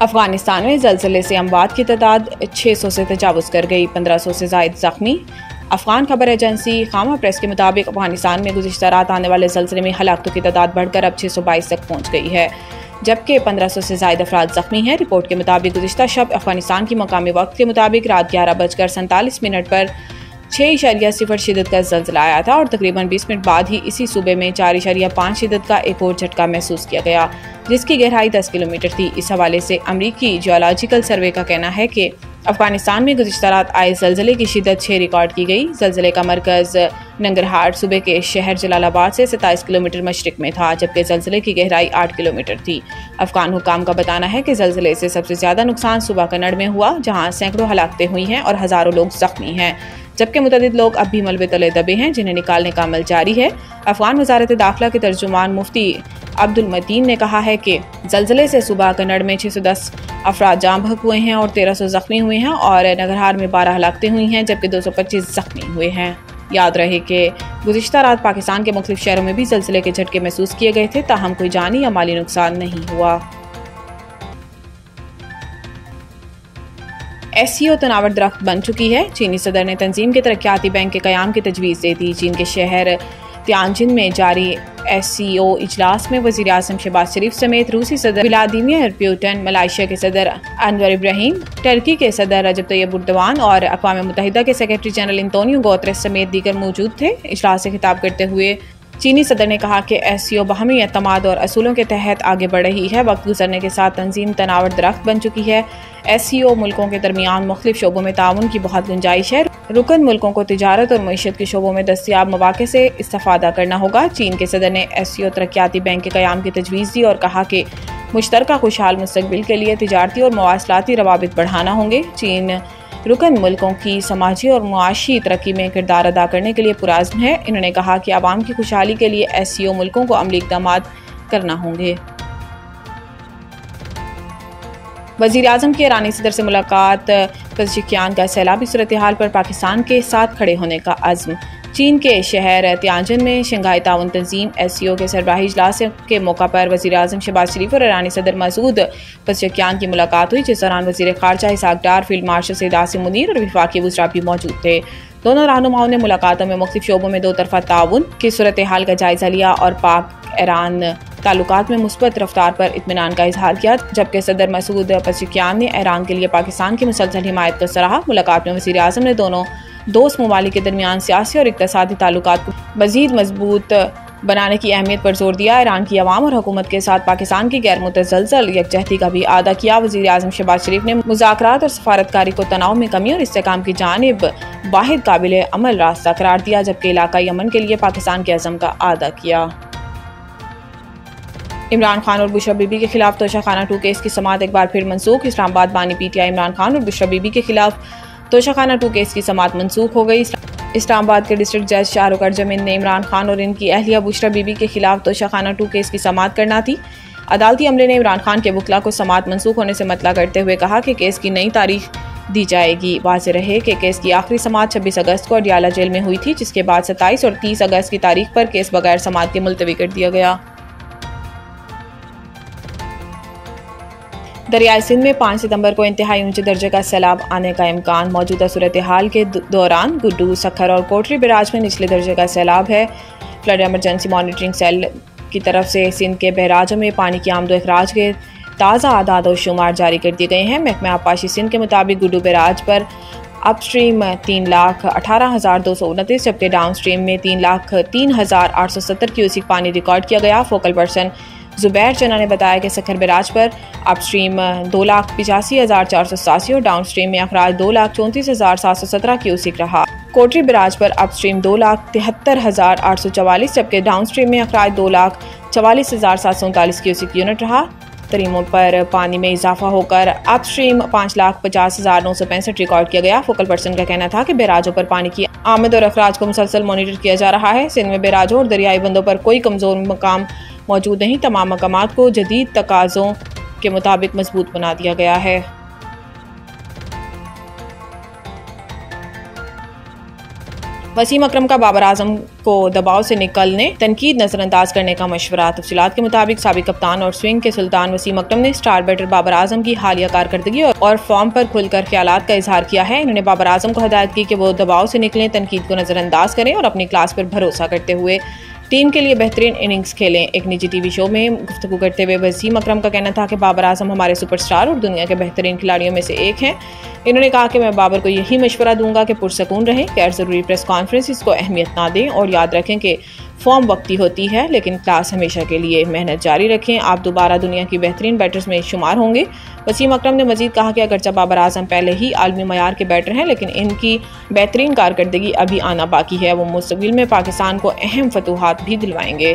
अफगानिस्तान में ज़लज़ले से अमवात की तादाद 600 से तजावुज़ कर गई, 1500 से ज़ायद ज़ख्मी। अफगान खबर एजेंसी खामा प्रेस के मुताबिक अफगानिस्तान में गुज़िश्ता रात आने वाले ज़लज़ले में हलाकतों की तादाद बढ़कर अब 622 तक पहुँच गई है, जबकि 1500 से ज़ायद अफराद ज़ख्मी हैं। रिपोर्ट के मुताबिक गुज़िश्ता शब अफगानिस्तान की मकामी वक्त के मुताबिक रात 11:47 पर 6.0 शिदत का ज़लज़ला आया था और तकरीबन 20 मिनट बाद ही इसी सूबे में 4.5 शिदत का एक और झटका महसूस किया गया, जिसकी गहराई 10 किलोमीटर थी। इस हवाले से अमरीकी जियोलॉजिकल सर्वे का कहना है कि अफगानिस्तान में गुज़िश्ता रात आए ज़लज़ले की शिदत 6 रिकॉर्ड की गई। ज़लज़ले का मरकज़ नंगरहार सूबे के शहर जलालाबाद से 27 किलोमीटर मशरिक में था, जबकि ज़लज़ले की गहराई 8 किलोमीटर थी। अफगान हुकाम का बताना है कि ज़लज़ले से सबसे ज़्यादा नुकसान सूबा कन्नड़ में हुआ, जहाँ सैकड़ों हलाकतें हुई हैं और हज़ारों लोग ज़ख्मी हैं, जबकि मुतअद्दिद लोग अब भी मलबे तले दबे हैं, जिन्हें निकालने का अमल जारी है। अफगान वज़ारत दाखिला के तर्जुमान मुफ्ती अब्दुल मतीन ने कहा है कि ज़लज़ले से सूबा कन्नड़ में 610 अफराद जाम बहक हुए हैं और 1300 ज़ख्मी हुए हैं और नगरहार में 12 हलाकतें हुई हैं, जबकि 225 ज़ख्मी हुए हैं। याद रहे कि गुज़िश्ता रात पाकिस्तान के मुख्तलिफ शहरों में भी ज़लज़ले के झटके महसूस किए गए थे, ताहम कोई जानी या माली नुकसान नहीं हुआ। SCO तनावर दरख्त बन चुकी है। चीनी सदर ने तंजीम के तरक्याती बैंक के क़याम की तजवीज़ दे दी। चीन के शहर तियानजिन में जारी SCO इजलास में वज़ीर आज़म शहबाज शरीफ समेत रूसी सदर व्लादिमीर पुतिन, मलेशिया के सदर अनवर इब्राहिम, टर्की के सदर रजब तैयब एर्दोगान और अक़वाम मुत्तहिदा के सेक्रेटरी जनरल एंटोनियो गुतेरेस समेत दीगर मौजूद थे। इजलास से खिताब करते हुए चीनी सदर ने कहा कि SCO बाहमी एतमाद और असूलों के तहत आगे बढ़ रही है। वक्त गुजरने के साथ तंजीम तनावर दरख्त बन चुकी है। SCO मुल्कों के दरमियान मुख्तलिफ शोबों में ताउन की बहुत गुंजाइश है। रुकन मुल्कों को तिजारत और मईशत के शोबों में दस्तियाब मौक़े से इस्तेफ़ादा करना होगा। चीन के सदर ने SCO तरक्याती बैंक के क़याम की तजवीज़ दी और कहा कि मुश्तरका खुशहाल मुस्तक़बिल के लिए तिजारती और मवासलाती रवाबित बढ़ाना होंगे। चीन रुकन मुल्कों की समाजी और मुआशी तरक्की में किरदार अदा करने के लिए पुरअज़्म है। इन्होंने कहा कि आवाम की खुशहाली के लिए SCO मुल्कों को अमली इक़दामात करना होंगे। वज़ीर आज़म की ईरानी सदर से मुलाकात, पज़ेशिकियान का सैलाबी सूरत हाल पर पाकिस्तान के साथ खड़े होने का अज़्म। चीन के शहर तियानजिन में शंघाई ताउन तंजीम SCO के सरबराही इजलास के मौका पर वज़ीर आज़म शहबाज शरीफ और ईरानी सदर मसूद पज़ेशिकियान की मुलाकात हुई, जिस दौरान वज़ीर ख़ारजा इसहाक़ डार, फील्ड मार्शल सैयद आसिम मुनीर और वफ़ाक़ी वज़रा भी मौजूद थे। दोनों रहनुमाओं ने मुलाकातों में मुख्तलिफ शोबों में दो तरफ़ा ताउन की सूरत हाल का जायज़ा लिया और पाक ईरान ताल्लुकात में मुस्बत रफ्तार पर इत्मीनान का इजहार किया, जबकि सदर मसूद पज़ेशिकियान ने ईरान के लिए पाकिस्तान की मुसलसल हिमायत को सराहा। मुलाकात में वज़ीर आज़म ने दोनों दोस्त ममालिक के दरमियान सियासी और इक़्तिसादी ताल्लुकात को मज़ीद मजबूत बनाने की अहमियत पर जोर दिया। ईरान की अवाम और हुकूमत के साथ पाकिस्तान की गैर मुतज़लज़ल यकजहती का भी आदा किया। वज़ीर आज़म शहबाज शरीफ ने मुज़ाकरात और सफारतकारी को तनाव में कमी और इस्तेहकाम की जानिब वाहिद काबिल अमल रास्ता करार दिया, जबकि इलाकाई अमन के लिए पाकिस्तान के अज़म का आदा किया। इमरान खान और बुशरा बीबी के खिलाफ तोशाखाना 2 केस की समाअत एक बार फिर मनसूख। इस्लामाबाद बानी PTI इमरान खान और बुशरा बीबी के खिलाफ तोशाखाना 2 केस की समाअत मनसूख हो गई। इस्लामाबाद के डिस्ट्रिक्ट जज शाहरुख अर्जमिन ने इमरान खान और इनकी अहलिया बुशरा बीबी के खिलाफ तोशाखाना 2 केस की समाअत करना थी। अदालती अमले ने इमरान खान के वकला को समाअत मनसूख होने से मतला करते हुए कहा कि केस की नई तारीख दी जाएगी। वाज़ेह रहे कि केस की आखिरी समाअत 26 अगस्त को अडियाला जेल में हुई थी, जिसके बाद 27 और 30 अगस्त की तारीख पर केस बगैर समाअत के मुलतवी कर दिया गया। दरियाई सिंध में 5 सितंबर को इंतहाई ऊंचे दर्जे का सैलाब आने का इम्कान। मौजूदा सूरत हाल के दौरान गुड्डू, सखर और कोटरी बैराज में निचले दर्जे का सैलाब है। फ्लड एमरजेंसी मॉनिटरिंग सेल की तरफ से सिंध के बहराजों में पानी की आमदो अखराज के ताज़ा आदाद और शुमार जारी कर दिए गए हैं। महकमा आबपाशी सिंध के मुताबिक गुड्डू बैराज पर अपस्ट्रीम 3,18,229 जबकि डाउन स्ट्रीम में 3,03,870 क्यूसिक पानी रिकॉर्ड किया गया। फोकल पर्सन जुबैर चना ने बताया कि सखर बैराज पर अपस्ट्रीम 2,85,487 और डाउन स्ट्रीम में अखराज 2,34,717 क्यूसिक रहा। कोटरी बैराज पर अपस्ट्रीम 2,73,844 जबकि डाउन स्ट्रीम में अखराज 2,44,739 क्यूसिक यूनिट रहा। तरीमों पर पानी में इजाफा होकर अपस्ट्रीम 5,50,965 रिकॉर्ड किया गया। फोकल पर्सन का कहना था कि बैराजों पर पानी की आमद और अखराज को मुसलसल मॉनिटर किया जा रहा है। सिंध में बैराजों और दरियाई बंदों पर कोई कमजोर मकाम मौजूद नहीं। तमाम मकामात को जदीद तकाज़ों के मुताबिक मजबूत बना दिया गया है। वसीम अकरम का बाबर आजम को दबाव से निकलने, तनकीद नजरअंदाज करने का मशवरा। तफसीलात के मुताबिक साबिक कप्तान और स्विंग के सुल्तान वसीम अकरम ने स्टार बैटर बाबर आजम की हालिया कारकर्दगी और फॉर्म पर खुलकर ख्यालात का इजहार किया है। इन्होंने बाबर आजम को हिदायत की कि वो दबाव से निकलें, तनकीद को नजरअंदाज करें और अपनी क्लास पर भरोसा करते हुए टीम के लिए बेहतरीन इनिंग्स खेलें। एक निजी टीवी शो में गुफ्तगू करते हुए वसीम अकरम का कहना था कि बाबर आजम हमारे सुपरस्टार और दुनिया के बेहतरीन खिलाड़ियों में से एक हैं। इन्होंने कहा कि मैं बाबर को यही मशवरा दूंगा कि पुरसकून रहें, गैर ज़रूरी प्रेस कॉन्फ्रेंस को अहमियत ना दें और याद रखें कि फॉर्म वक्ती होती है लेकिन क्लास हमेशा के लिए। मेहनत जारी रखें, आप दोबारा दुनिया की बेहतरीन बैटर्स में शुमार होंगे। वसीम अकरम ने मजीद कहा कि अगरचे बाबर आजम पहले ही आलमी मयार के बैटर हैं लेकिन इनकी बेहतरीन कारकर्दगी अभी आना बाकी है। वो मुस्तकबिल में पाकिस्तान को अहम फतूहात भी दिलवाएंगे।